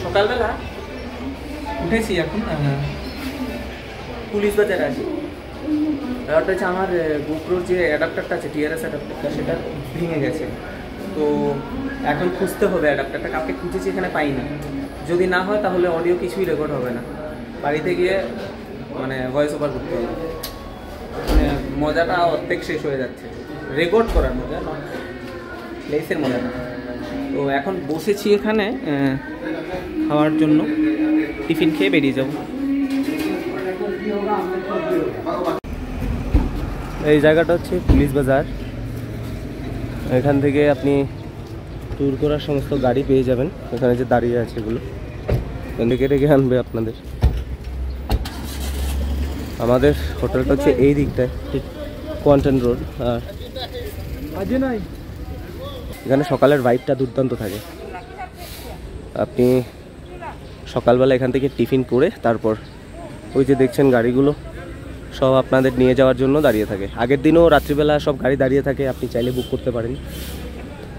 সকালবেলা উঠেছি এখন পুলিশ বাজারে আছি। ব্যাপারটা হচ্ছে আমার গোপ্রোর যে অ্যাডাপ্টারটা আছে, টিআরএস অ্যাডাপ্টারটা, সেটা ভেঙে গেছে। তো এখন খুঁজতে হবে অ্যাডাপ্টারটা। কাউকে খুঁজেছি, এখানে পাইনি। যদি না হয় তাহলে অডিও কিছুই রেকর্ড হবে না, বাড়িতে গিয়ে মানে ভয়েস ওভার করতে হবে। মানে মজাটা অর্ধেক শেষ হয়ে যাচ্ছে, রেকর্ড করার মজা না, প্লেসের মজাটা। তো এখন বসেছি এখানে খাওয়ার জন্য, টিফিন খেয়ে বেরিয়ে যাব। এই জায়গাটা হচ্ছে পুলিশ বাজার। এখান থেকে আপনি ট্যুর করার সমস্ত গাড়ি পেয়ে যাবেন। এখানে যে দাঁড়িয়ে আছে এগুলো এখান থেকে রেখে আনবে আপনাদের। আমাদের হোটেলটা হচ্ছে এই দিকটায়, ঠিক কোয়ান্টন রোড। আর এখানে সকালের ভাইবটা দুর্দান্ত থাকে। আপনি সকালবেলা এখান থেকে টিফিন করে তারপর ওই যে দেখছেন গাড়িগুলো সব আপনাদের নিয়ে যাওয়ার জন্য দাঁড়িয়ে থাকে। আগের দিনও রাত্রিবেলা সব গাড়ি দাঁড়িয়ে থাকে, আপনি চাইলে বুক করতে পারেন।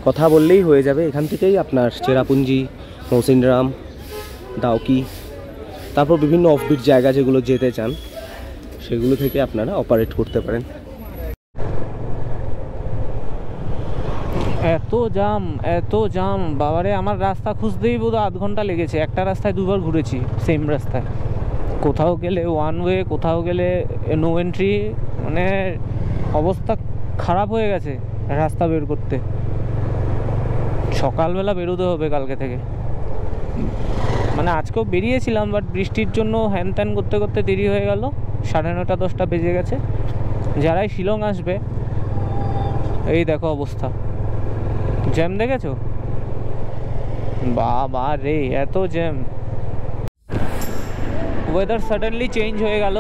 কথা বললেই হয়ে যাবে। এখান থেকেই আপনার চেরাপুঞ্জি, মৌসিনরাম, দাউকি, তারপর বিভিন্ন অফবিট জায়গা যেগুলো যেতে চান সেগুলো থেকে আপনারা অপারেট করতে পারেন। এত জাম বাবারে, আমার রাস্তা খুঁজতেই বোধহয় আধ ঘন্টা লেগেছে। একটা রাস্তায় দুবার ঘুরেছি, সেম রাস্তায়। কোথাও গেলে ওয়ান ওয়ে, কোথাও গেলে নো এন্ট্রি। মানে অবস্থা খারাপ হয়ে গেছে রাস্তা বের করতে। সকালবেলা বেরোতে হবে কালকে থেকে। মানে আজকেও বেরিয়েছিলাম, বাট বৃষ্টির জন্য হ্যান ত্যান করতে করতে দেরি হয়ে গেল। 9:30 10টা বেজে গেছে। যারাই শিলং আসবে, এই দেখো অবস্থা, জ্যাম দেখেছো? বাবা রে, এত জ্যাম। ওয়েদার সাডেনলি চেঞ্জ হয়ে গেল।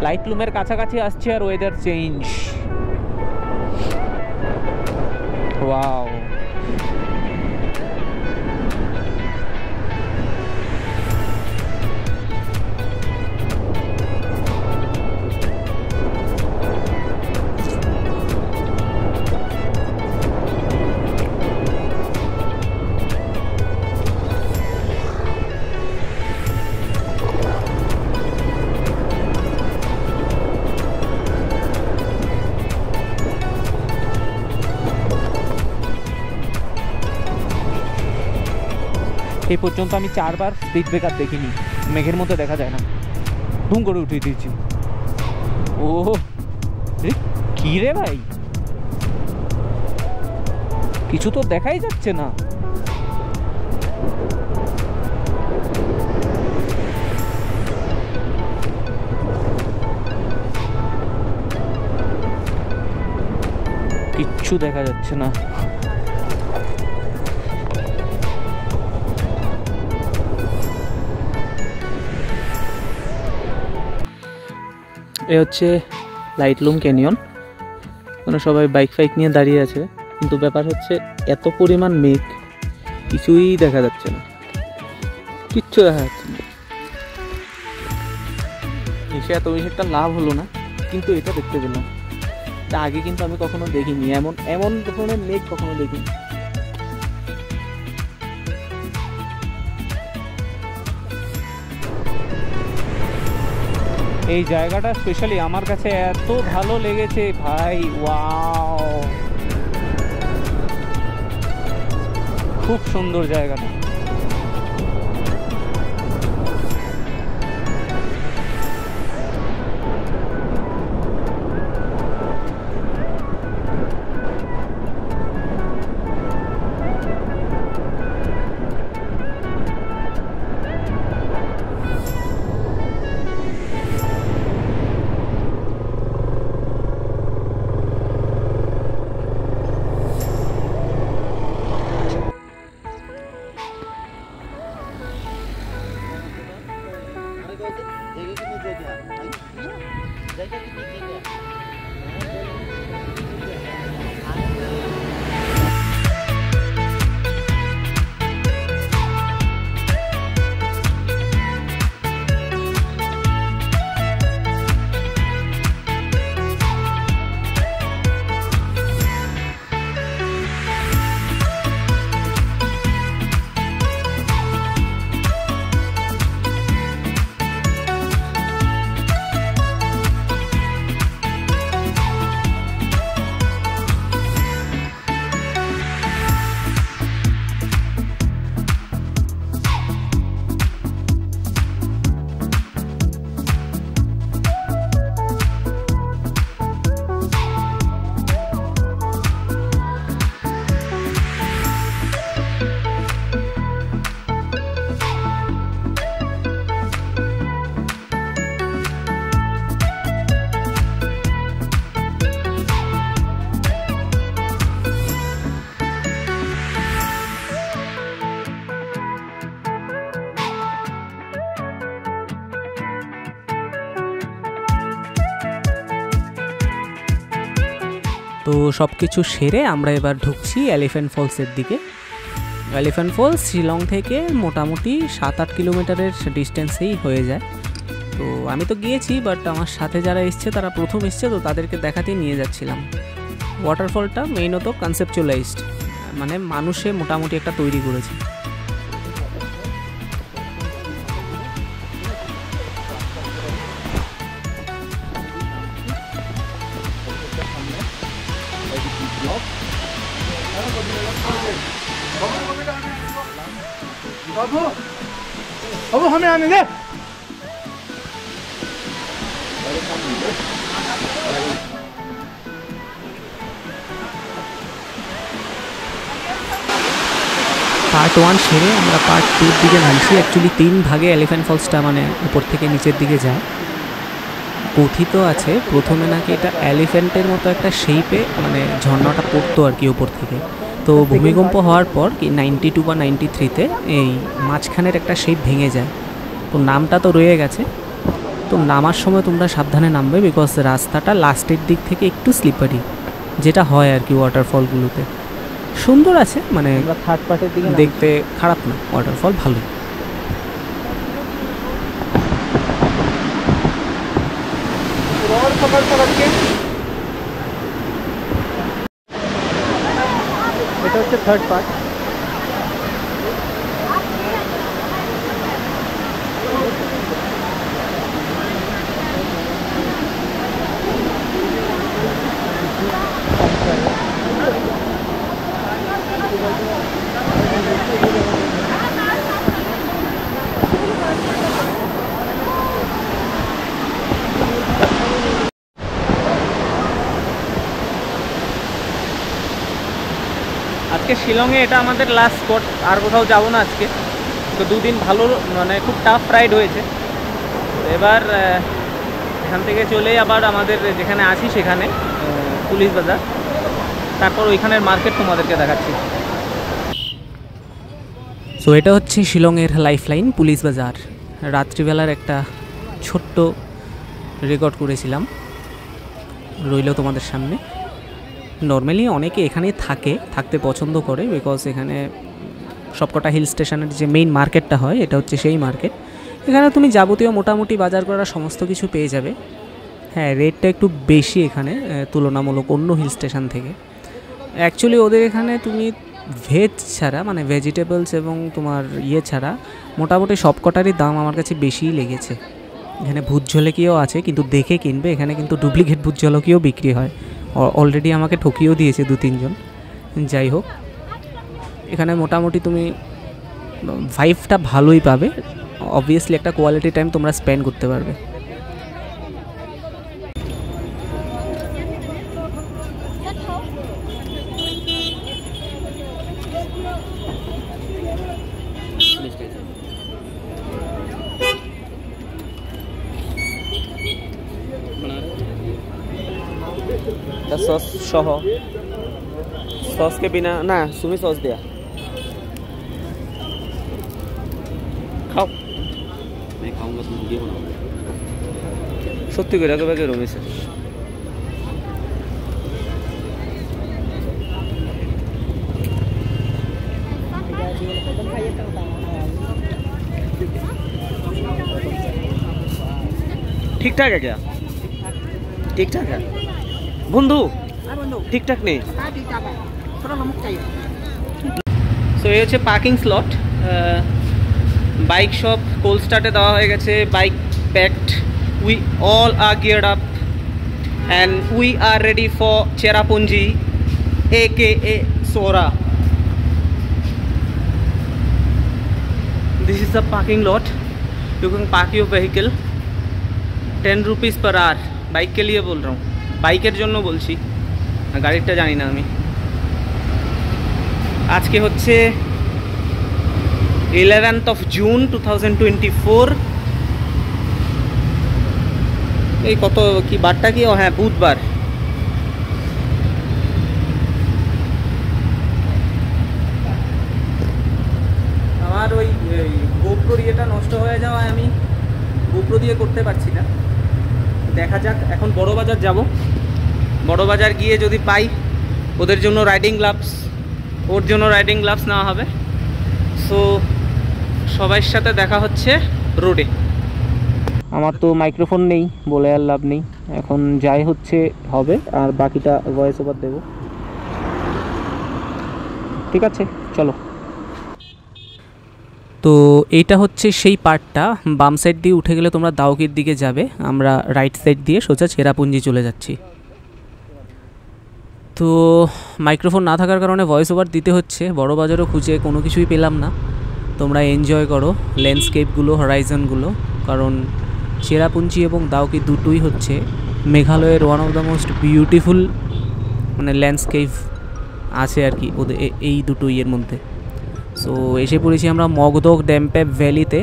লাইটলুমের কাছাকাছি আসছে আর ওয়েদার চেঞ্জ। ওয়াও, এই পর্যন্ত আমি 4বার স্পিড ব্রেকার দেখিনি। মেঘের মধ্যে দেখা যায় না, ধুম করে উঠিয়ে দিয়েছি। ও কি রে ভাই, কিছু তো দেখাই যাচ্ছে না। কিচ্ছু দেখা যাচ্ছে না। এ হচ্ছে লাইটলুম ক্যানিয়ন। মানে সবাই বাইক ফাইক নিয়ে দাঁড়িয়ে আছে, কিন্তু ব্যাপার হচ্ছে এত পরিমাণ মেঘ, কিছুই দেখা যাচ্ছে না, কিচ্ছু দেখা যাচ্ছে না। এসে এত বেশি একটা লাভ হলো না, কিন্তু এটা দেখতে পেলাম। আগে কিন্তু আমি কখনো দেখিনি, এমন ধরনের মেঘ কখনো দেখিনি। এই জায়গাটা স্পেশালি আমার কাছে এত ভালো লেগেছে ভাই, ওয়াও, খুব সুন্দর জায়গাটা। তো সব কিছু সেরে আমরা এবার ঢুকছি এলিফ্যান্ট ফলসের দিকে। এলিফ্যান্ট ফলস শিলং থেকে মোটামুটি 7-8 কিলোমিটারের ডিস্টেন্সেই হয়ে যায়। তো আমি তো গিয়েছি, বাট আমার সাথে যারা এসছে তারা প্রথম এসছে, তো তাদেরকে দেখাতেই নিয়ে যাচ্ছিলাম। ওয়াটারফলটা মেইনত কনসেপচুয়ালাইজড, মানে মানুষে মোটামুটি একটা তৈরি করেছে। বাবু हमें आने दे। পার্ট 1 সেরে আমরা পার্ট 2-র দিকে নামছি। অ্যাকচুয়ালি 3 ভাগে এলিফ্যান্ট ফলসটা মানে উপর থেকে নিচের দিকে যায়। কথিত আছে প্রথমে নাকি এটা এলিফ্যান্টের মতো একটা শেপে মানে ঝর্ণাটা পড়তো আর কি উপর থেকে। তো ভূমিকম্প হওয়ার পর কি 92 বা 93-তে এই মাঝখানের একটা শেপ ভেঙে যায়। তো নামটা তো রয়ে গেছে। তো নামার সময় তোমরা সাবধানে নামবে, বিকজ রাস্তাটা লাস্টের দিক থেকে একটু স্লিপারি, যেটা হয় আর কি ওয়াটারফলগুলোতে। সুন্দর আছে, মানে থার্ড পার্টের দিকে দেখতে খারাপ না, ওয়াটারফল ভালোই। এটা হচ্ছে থার্ড পার্ট। আজকে শিলংয়ে এটা আমাদের লাস্ট স্পট, আর কোথাও যাবো না আজকে। তো 2 দিন ভালো মানে খুব টাফ রাইড হয়েছে। এবার এখান থেকে চলে আবার আমাদের যেখানে আছি সেখানে পুলিশ বাজার, তারপর ওইখানের মার্কেট তোমাদেরকে দেখাচ্ছি। সো এটা হচ্ছে শিলংয়ের লাইফলাইন পুলিশ বাজার। রাত্রিবেলার একটা ছোট্ট রেকর্ড করেছিলাম, রইল তোমাদের সামনে। নর্মালি অনেকে এখানে থাকতে পছন্দ করে, বিকজ এখানে সবকটা হিল স্টেশনের যে মেইন মার্কেটটা হয় এটা হচ্ছে সেই মার্কেট। এখানে তুমি যাবতীয় মোটামুটি বাজার করার সমস্ত কিছু পেয়ে যাবে। হ্যাঁ, রেটটা একটু বেশি এখানে তুলনামূলক অন্য হিল স্টেশন থেকে। অ্যাকচুয়ালি ওদের এখানে তুমি ভেজ ছাড়া মানে ভেজিটেবলস এবং তোমার ছাড়া মোটামুটি সবকটারই দাম আমার কাছে বেশিই লেগেছে। এখানে ভূত ঝলকিও আছে, কিন্তু দেখে কিনবে। এখানে কিন্তু ডুপ্লিকেট ভূত ঝলকিও বিক্রি হয়, অলরেডি আমাকে ঠকিয়েও দিয়েছে 2-3 জন। যাই হোক, এখানে মোটামুটি তুমি ভাইবটা ভালোই পাবে। অবভিয়াসলি একটা কোয়ালিটি টাইম তোমরা স্পেন্ড করতে পারবে। सॉस सह सॉस के बिना ना सुमी सॉस दिया खाओ। मैं खाऊंगा तुम ये बनाओ সত্যি করে একেবারে রমেছে। ठीक ठाक है क्या? ठीक ठाक है বন্ধু, ঠিকঠাক নেই। সো এই হচ্ছে পার্কিং স্লট। বাইক সব কোল্ড স্টার্টে দেওয়া হয়ে গেছে, bike packed. We all are geared up and we are ready for Cherrapunji AKA Sora. This is the parking lot. You can park your vehicle 10 rupees per hour. Bike के लिए बोल रहा हूँ, বাইকের জন্য বলছি, গাড়িটা জানি না আমি। আজকে হচ্ছে 11th of June 2024। এই কত কি বারটা কি? হ্যাঁ, বুধবার। আমার ওই গোপ্রো ইয়েটা নষ্ট হয়ে যাওয়ায় আমি গোপ্রো দিয়ে করতে পারছি না। দেখা যাক, এখন বড় বাজার যাব, বড় বাজার গিয়ে যদি পাই ওদের জন্য রাইডিং গ্লাভস, ওর জন্য রাইডিং গ্লাভস নেওয়া হবে। সো সবার সাথে দেখা হচ্ছে রোডে। আমার তো মাইক্রোফোন নেই বলে আর লাভ নেই, এখন যাই হচ্ছে হবে, আর বাকিটা ভয়েস ওভার দেবো। ঠিক আছে, চলো। তো এইটা হচ্ছে সেই পার্টটা, বাম সাইড দিয়ে উঠে গেলে তোমরা দাউকির দিকে যাবে, আমরা রাইট সাইড দিয়ে সোজা চেরাপুঞ্জি চলে যাচ্ছি। তো মাইক্রোফোন না থাকার কারণে ভয়েস ওভার দিতে হচ্ছে, বড় বাজারও খুঁজে কোনো কিছুই পেলাম না। তোমরা এনজয় করো ল্যান্ডস্কেপগুলো, হরাইজনগুলো, কারণ চেরাপুঞ্জি এবং দাউকি দুটোই হচ্ছে মেঘালয়ের one of the most beautiful মানে ল্যান্ডস্কেপ আছে আর কি ওদের এই দুটো ইয়ের মধ্যে। সো এসে পড়েছি আমরা মগদক ড্যামপ্যাপ ভ্যালিতে।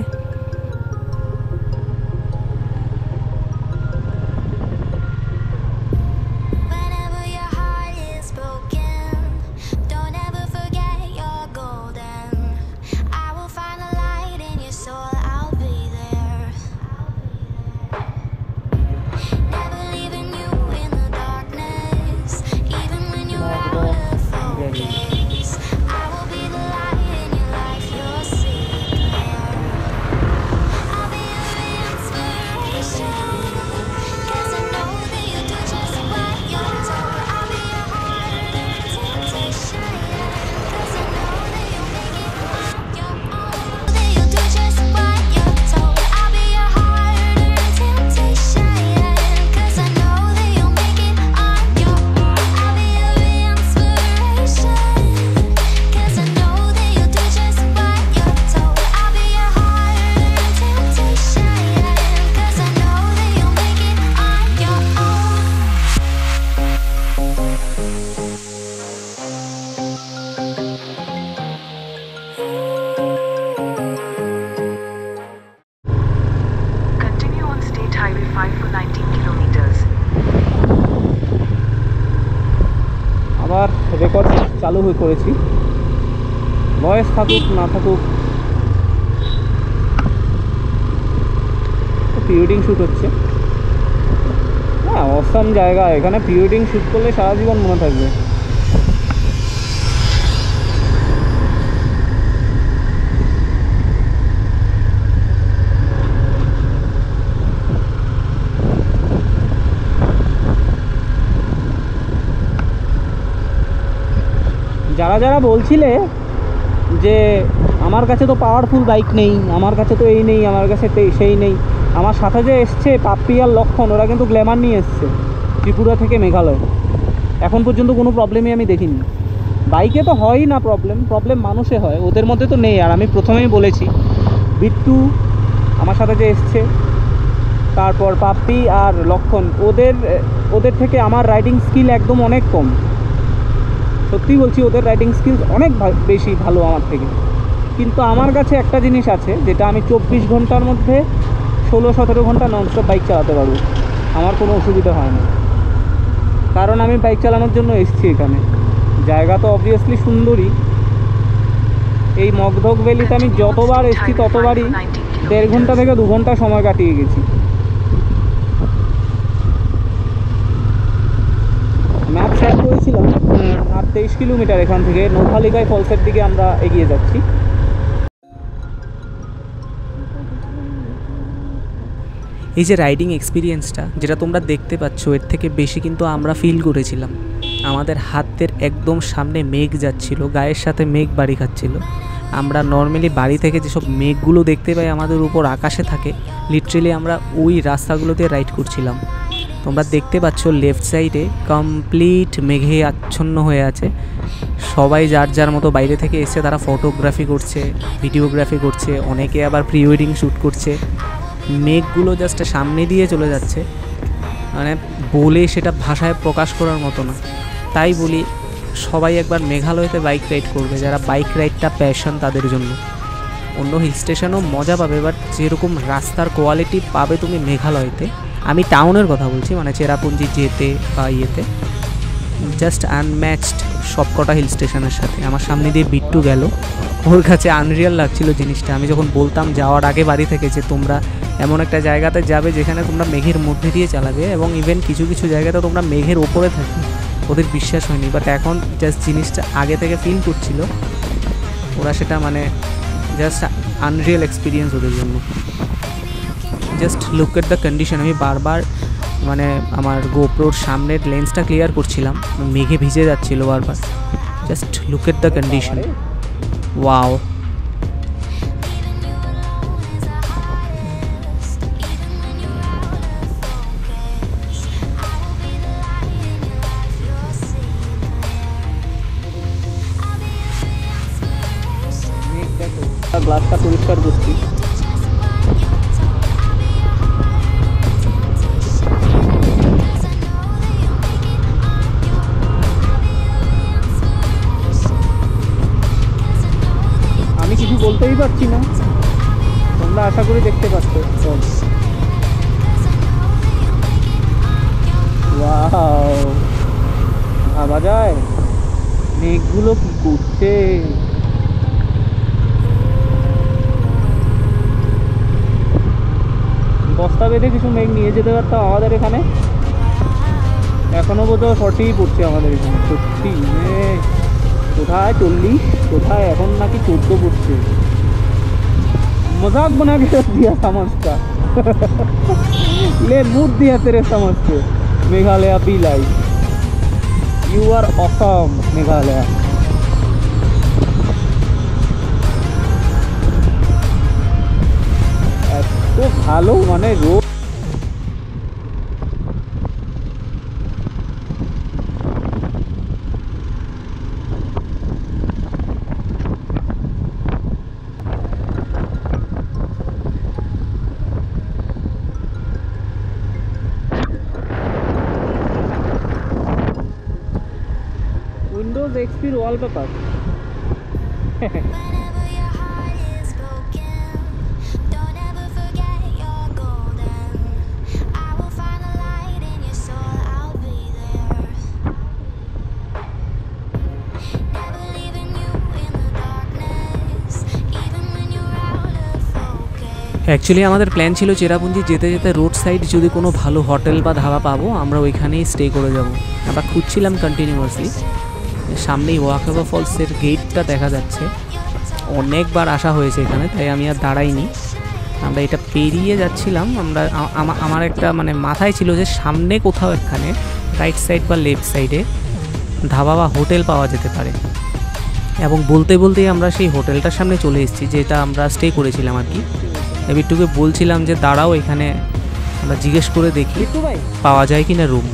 আবার রেকর্ড চালু হয়ে করেছি, ভয়েস থাকুক না থাকুক, প্রি ওয়েডিং শ্যুট হচ্ছে। হ্যাঁ, অসাম জায়গা, এখানে প্রি ওয়েডিং শ্যুট করলে সারা জীবন মনে থাকবে। যারা যারা বলছিলে যে আমার কাছে তো পাওয়ারফুল বাইক নেই, আমার কাছে তো এই নেই, আমার কাছে সেই নেই, আমার সাথে যে এসছে পাপ্পি আর লক্ষণ, ওরা কিন্তু গ্ল্যামার নিয়ে এসছে ত্রিপুরা থেকে মেঘালয়। এখন পর্যন্ত কোনো প্রবলেমই আমি দেখিনি। বাইকে তো হয়ই না প্রবলেম মানুষে হয়, ওদের মধ্যে তো নেই। আর আমি প্রথমেই বলেছি, বিট্টু আমার সাথে যে এসছে, তারপর পাপ্পি আর লক্ষণ, ওদের থেকে আমার রাইডিং স্কিল একদম অনেক কম। সত্যি বলছি, ওদের রাইডিং স্কিলস অনেক বেশি ভালো আমার থেকে। কিন্তু আমার কাছে একটা জিনিস আছে, যেটা আমি 24 ঘন্টার মধ্যে 16-17 ঘন্টা ননস্টপ বাইক চালাতে পারবো, আমার কোনো অসুবিধা হয় না। কারণ আমি বাইক চালানোর জন্য এসেছি এখানে। জায়গা তো অবভিয়াসলি সুন্দরই। এই মগদক ভ্যালিতে আমি যতবার এসেছি ততবারই 1.5 ঘন্টা থেকে 2 ঘন্টা সময় কাটিয়ে গেছি। ম্যাপ সেট করেছিলাম, আর 23 কিলোমিটার এখান থেকে নৌখালিকায় ফলসের দিকে আমরা এগিয়ে যাচ্ছি। এই যে রাইডিং এক্সপিরিয়েন্সটা যেটা তোমরা দেখতে পাচ্ছ, এর থেকে বেশি কিন্তু আমরা ফিল করেছিলাম। আমাদের হাতের একদম সামনে মেঘ যাচ্ছিল, গায়ের সাথে মেঘ বাড়ি খাচ্ছিল। আমরা নর্মালি বাড়ি থেকে যেসব মেঘগুলো দেখতে পাই আমাদের উপর আকাশে থাকে, লিটারেলি আমরা ওই রাস্তাগুলোতে রাইড করছিলাম। তোমরা দেখতে পাচ্ছ লেফট সাইডে কমপ্লিট মেঘে আচ্ছন্ন হয়ে আছে। সবাই যার যার মতো বাইরে থেকে এসে তারা ফটোগ্রাফি করছে, ভিডিওগ্রাফি করছে, অনেকে আবার প্রি ওয়েডিং শ্যুট করছে। মেঘগুলো জাস্ট সামনে দিয়ে চলে যাচ্ছে, মানে বলে সেটা ভাষায় প্রকাশ করার মতো না। তাই বলি সবাই একবার মেঘালয়তে বাইক রাইড করবে, যারা বাইক রাইডটা প্যাশন তাদের জন্য। অন্য হিল স্টেশনও মজা পাবে, বাট যেরকম রাস্তার কোয়ালিটি পাবে তুমি মেঘালয়তে, আমি টাউনের কথা বলছি, মানে চেরাপুঞ্জি যেতে বা ইয়েতে, জাস্ট আনম্যাচড সবকটা হিল স্টেশনের সাথে। আমার সামনে দিয়ে বিট্টু গেল, ওর কাছে আনরিয়াল লাগছিল জিনিসটা। আমি যখন বলতাম যাওয়ার আগে বাড়ি থেকে যে তোমরা এমন একটা জায়গাতে যাবে যেখানে তোমরা মেঘের মধ্যে দিয়ে চালাবে, এবং ইভেন কিছু কিছু জায়গাতে তোমরা মেঘের ওপরে থাকবে। ওদের বিশ্বাস হয়নি, বাট এখন জাস্ট জিনিসটা আগে থেকে ফিল করছিল ওরা, সেটা মানে জাস্ট আনরিয়েল এক্সপিরিয়েন্স ওদের জন্য। Just look at the condition. আমি বারবার মানে আমার গোপ্রোর সামনের লেন্সটা ক্লিয়ার করছিলাম, মেঘে ভিজে যাচ্ছিল বারবার। Just look at the condition, wow. গ্লাসটা পরিষ্কার করছি। আমি কিছু বলতেই পারছি না, তোমরা আশা করি দেখতে পাচ্ছ। ওয়াও, ভাবা যায় মেঘগুলো কি করছে। বস্তা বেঁধে কিছু মেঘ নিয়ে যেতে পারতাম আমাদের এখানে, এখনো বোধহয় 40 পড়ছে আমাদের এখানে। সত্যি কোথায় 40, কোথায় এখন নাকি 14 পড়ছে। मजाक बना के रख दिया समझ का ले मूड दिया तेरे समझ पे। Meghalaya be life, you are awesome Meghalaya. तो ভালো মানে road Windows XP wallpaper actually আমাদের প্ল্যান ছিল চেরাপুঞ্জি যেতে যেতে রোড সাইড যদি কোনো ভালো হোটেল বা ধাবা পাবো আমরা ওইখানেই স্টে করে যাব। আমরা খুঁজছিলাম কন্টিনিউয়াসলি। সামনেই ওয়াকাবা ফলসের গেটটা দেখা যাচ্ছে, অনেকবার আসা হয়েছে এখানে, তাই আমি আর দাঁড়াইনি। আমরা এটা পেরিয়ে যাচ্ছিলাম। আমরা আমার একটা মানে মাথায় ছিল যে সামনে কোথাও এখানে রাইট সাইড বা লেফট সাইডে ধাবা বা হোটেল পাওয়া যেতে পারে, এবং বলতে বলতেই আমরা সেই হোটেলটার সামনে চলে এসেছি যেটা আমরা স্টে করেছিলাম আর কি। বিট্টুকে বলছিলাম যে দাঁড়াও, এখানে আমরা জিজ্ঞেস করে দেখি পাওয়া যায় কি না রুম।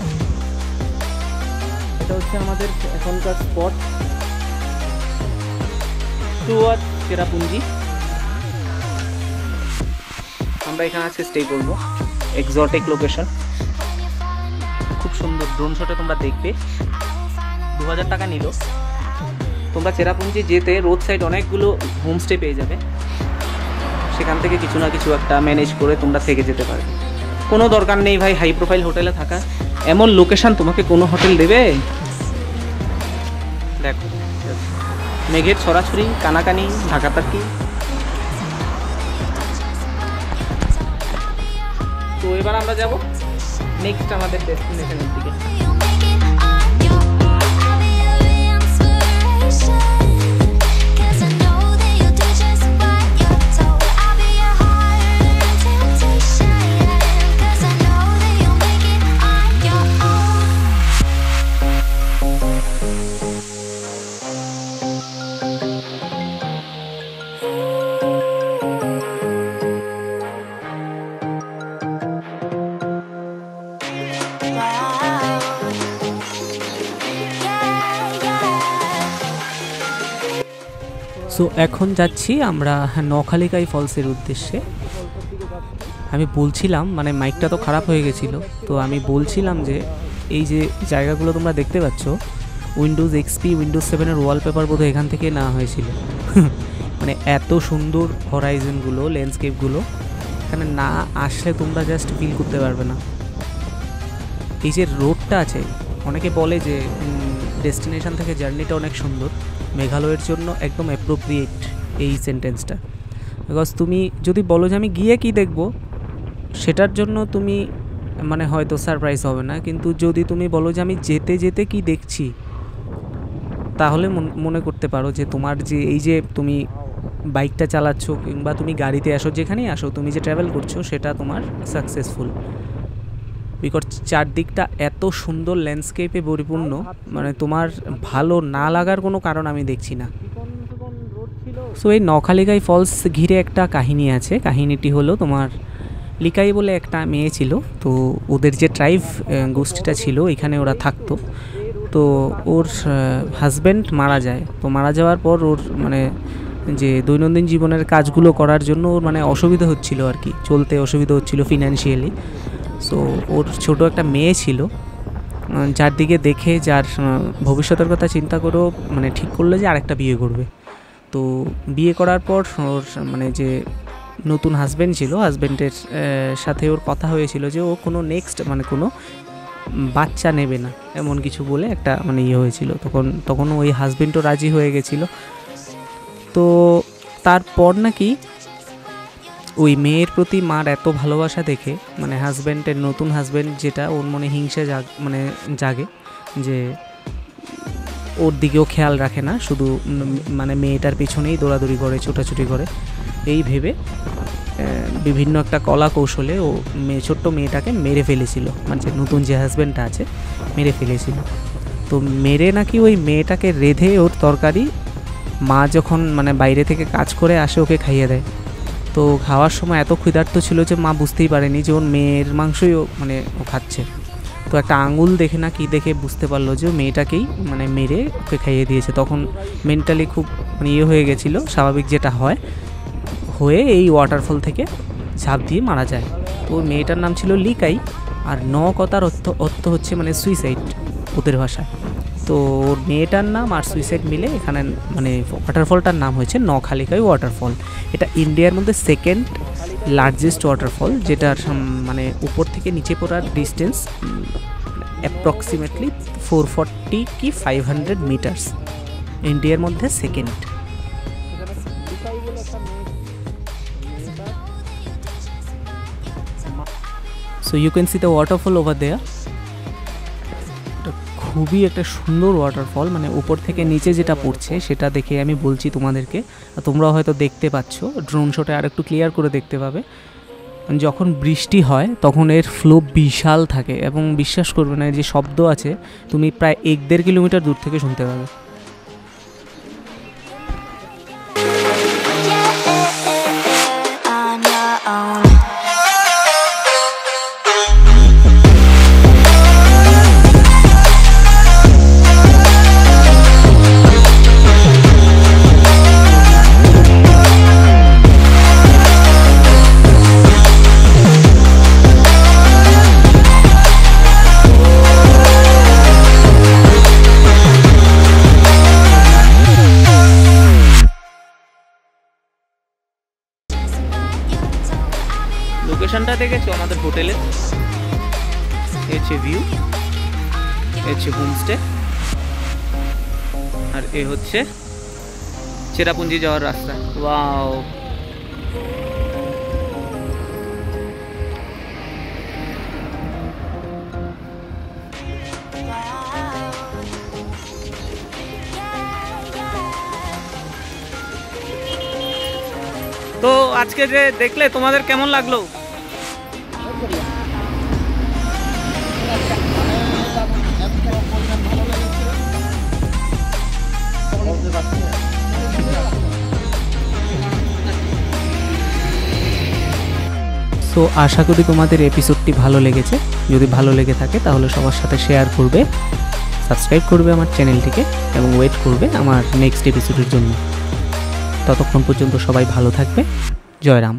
এটা হচ্ছে আমাদের এখনকার স্পট টুয়ার্ড চেরাপুঞ্জি। আমরা এখানে আজকে স্টে করবো, এক্সোটিক লোকেশন, খুব সুন্দর। ড্রোন শটে তোমরা দেখবে। 2000 টাকা নিল। তোমরা চেরাপুঞ্জি যেতে রোড সাইড অনেকগুলো হোমস্টে পেয়ে যাবে, সেখান থেকে কিছু না কিছু একটা ম্যানেজ করে তোমরা থেকে যেতে পারবে। কোনো দরকার নেই ভাই হাই প্রোফাইল হোটেলে থাকা। এমন লোকেশন তোমাকে কোনো হোটেল দেবে? দেখো মেঘের ছড়াছড়ি, কানাকানি, ঢাকাটাকি। তো এবার আমরা যাব নেক্সট আমাদের ডেস্টিনেশনের দিকে। সো এখন যাচ্ছি আমরা নখালিকাই ফলসের উদ্দেশ্যে। আমি বলছিলাম মানে মাইকটা তো খারাপ হয়ে গেছিলো, তো আমি বলছিলাম যে এই যে জায়গাগুলো তোমরা দেখতে পাচ্ছ উইন্ডোজ এক্সপি উইন্ডোজ 7-এর ওয়ালপেপার বোধহয় এখান থেকে নেওয়া হয়েছিল। মানে এত সুন্দর হরাইজনগুলো, ল্যান্ডস্কেপগুলো, এখানে না আসলে তোমরা জাস্ট ফিল করতে পারবে না। এই যে রোডটা আছে, অনেকে বলে যে ডেস্টিনেশন থেকে জার্নিটা অনেক সুন্দর। মেঘালয়ের জন্য একদম অ্যাপ্রোপ্রিয়েট এই সেন্টেন্সটা, বিকজ তুমি যদি বলো যে আমি গিয়ে কি দেখবো, সেটার জন্য তুমি মানে হয়তো সারপ্রাইজ হবে না, কিন্তু যদি তুমি বলো যে আমি যেতে যেতে কি দেখছি, তাহলে মনে করতে পারো যে তোমার যে এই যে তুমি বাইকটা চালাচ্ছ কিংবা তুমি গাড়িতে আসো, যেখানেই আসো তুমি যে ট্রাভেল করছো সেটা তোমার সাকসেসফুল। বিকজ চারদিকটা এত সুন্দর ল্যান্ডস্কেপে পরিপূর্ণ, মানে তোমার ভালো না লাগার কোনো কারণ আমি দেখছি না। সো এই নখালিকাই ফলস ঘিরে একটা কাহিনী আছে। কাহিনীটি হলো তোমার লিকাই বলে একটা মেয়ে ছিল, তো ওদের যে ট্রাইব গোষ্ঠীটা ছিল এখানে ওরা থাকতো। তো ওর হাজব্যান্ড মারা যায়। তো মারা যাওয়ার পর ওর মানে যে দৈনন্দিন জীবনের কাজগুলো করার জন্য ওর মানে অসুবিধা হচ্ছিল আর কি, চলতে অসুবিধা হচ্ছিল ফিনান্সিয়ালি। সো ওর ছোট একটা মেয়ে ছিল, যার দিকে দেখে যার ভবিষ্যতের কথা চিন্তা করেও মানে ঠিক করলো যে আরেকটা বিয়ে করবে। তো বিয়ে করার পর ওর মানে যে নতুন হাজব্যান্ড ছিল, হাজব্যান্ডের সাথে ওর কথা হয়েছিল যে ও কোনো নেক্সট মানে কোনো বাচ্চা নেবে না, এমন কিছু বলে একটা মানে ইয়ে হয়েছিল। তখন ওই হাজব্যান্ডও রাজি হয়ে গেছিলো। তো তারপর নাকি ওই মেয়ের প্রতি মার এত ভালোবাসা দেখে মানে হাজব্যান্ডের নতুন হাজব্যান্ড যেটা ওর মনে হিংসা জাগে যে ওর দিকেও খেয়াল রাখে না, শুধু মানে মেয়েটার পিছনেই দৌড়াদৌড়ি করে, ছোটাছুটি করে। এই ভেবে বিভিন্ন একটা কলা কৌশলে ও ছোট্ট মেয়েটাকে মেরে ফেলেছিল, মানে যে নতুন যে হাজব্যান্ডটা আছে মেরে ফেলেছিল। তো মেরে নাকি ওই মেয়েটাকে রেঁধে ওর তরকারি মা যখন মানে বাইরে থেকে কাজ করে আসে ওকে খাইয়ে দেয়। তো খাওয়ার সময় এত ক্ষুধার্ত ছিল যে মা বুঝতেই পারেনি যে ওর মেয়ের মাংসই মানে ও খাচ্ছে। তো একটা আঙুল দেখে না কি দেখে বুঝতে পারলো যে মেয়েটাকেই মানে মেরে ওকে খাইয়ে দিয়েছে। তখন মেন্টালি খুব মানে ইয়ে হয়ে গেছিলো, স্বাভাবিক যেটা হয়ে এই ওয়াটারফল থেকে ঝাঁপ দিয়ে মারা যায়। তো ওই মেয়েটার নাম ছিল লিকাই, আর কথার অর্থ হচ্ছে মানে সুইসাইড ওদের ভাষায়। তো ওর মেয়েটার নাম আর সুইসাইড মিলে এখানে মানে ওয়াটারফলটার নাম হয়েছে নখালিকাই ওয়াটারফল। এটা ইন্ডিয়ার মধ্যে সেকেন্ড লার্জেস্ট ওয়াটারফল, যেটার মানে উপর থেকে নিচে পড়ার ডিস্টেন্স অ্যাপ্রক্সিমেটলি 440 কি 500 মিটার্স, ইন্ডিয়ার মধ্যে second. So you can see the waterfall over there. খুবই একটা সুন্দর ওয়াটারফল, মানে উপর থেকে নিচে যেটা পড়ছে সেটা দেখে আমি বলছি তোমাদেরকে, তোমরাও হয়তো দেখতে পাচ্ছ, ড্রোন শটে আর একটু ক্লিয়ার করে দেখতে পাবে। যখন বৃষ্টি হয় তখন এর ফ্লো বিশাল থাকে এবং বিশ্বাস করবে না, এর যে শব্দ আছে তুমি প্রায় 1-1.5 কিলোমিটার দূর থেকে শুনতে পাবে। লোকেশনটা দেখেছো আমাদের হোটেলে, এ হচ্ছে ভিউ, এ হচ্ছে হোমস্টে, আর এ হচ্ছে চেরাপুঞ্জি যাওয়ার রাস্তা। ওয়াও, তো আজকে যে দেখলে তোমাদের কেমন লাগলো? সো আশা করি তোমাদের এপিসোডটি ভালো লেগেছে। যদি ভালো লেগে থাকে তাহলে সবার সাথে শেয়ার করবে, সাবস্ক্রাইব করবে আমার চ্যানেলটিকে এবং ওয়েট করবে আমার নেক্সট এপিসোডের জন্য। ততক্ষণ পর্যন্ত সবাই ভালো থাকবে। জয় রাম।